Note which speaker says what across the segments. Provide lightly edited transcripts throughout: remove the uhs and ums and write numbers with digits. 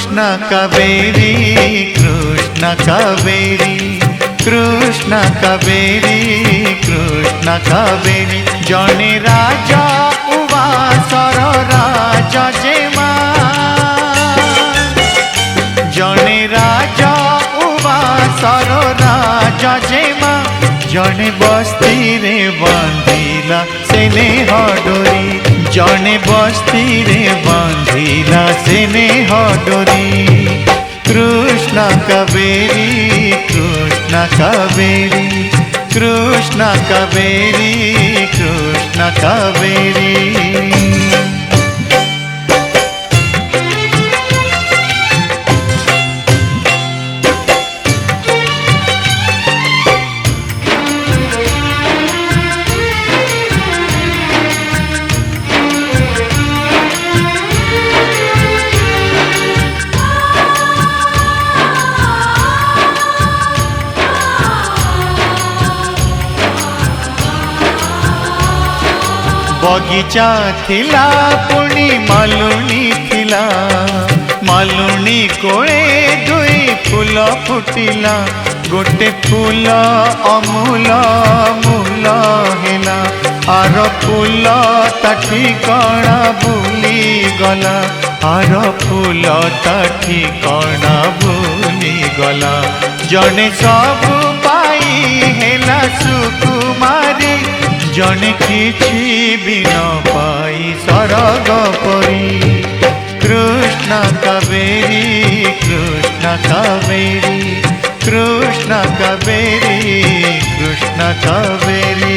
Speaker 1: कृष्ण कावेरी कृष्ण कावेरी कृष्ण कावेरी कृष्ण कावेरी जने राजा उवासर राजा जेमा जने राजा उवासर राजा जेमा जने बस्ती रे बांधिला सेने हडोरी जने बस्ती रे बांधिला सेने हडोरी कृष्ण कावेरी कृष्ण कावेरी कृष्ण कावेरी कृष्ण कावेरी बगीचा थिला पुणी मालुनी थिला मालुनी कोळे दुई फूल फुटिला गोटे फूल अमूल मूल हेला आर फूल ता ठिकाना भूली गला आर फूल ता ठिकाना भूली गला जने सब पाई हेला सुकुमारी जने किछि भी न पाई सरग परी कृष्ण कावेरी कृष्ण कावेरी कृष्ण कावेरी कृष्ण कावेरी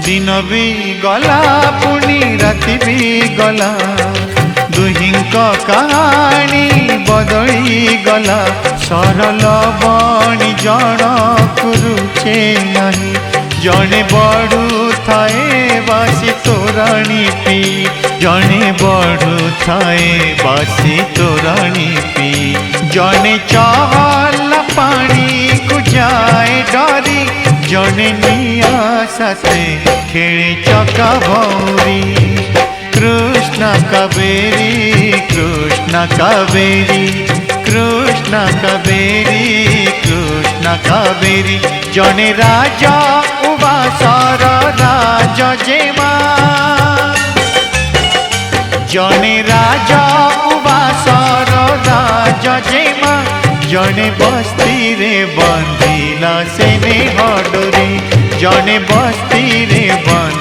Speaker 1: दिन भी गला पुणी राति भी गला दुहिंक कहानी बदली गला सरल बणी जन कुरुचे नहीं जने बड़ू थाए बासी तोराणी पी जने बड़ू थाए बासी तोराणी पी जने चहल पानी को जाए डरी जने निया साथे खेले चका भौरी कृष्ण कावेरी कृष्ण कावेरी कृष्ण कावेरी कृष्ण कावेरी जने राजा उवासर राजा जेमा जने राजा उवासर राजा जेमा जने बस्ती रे बांधिला सेने हडोरी जने बस्ती रे बांधिला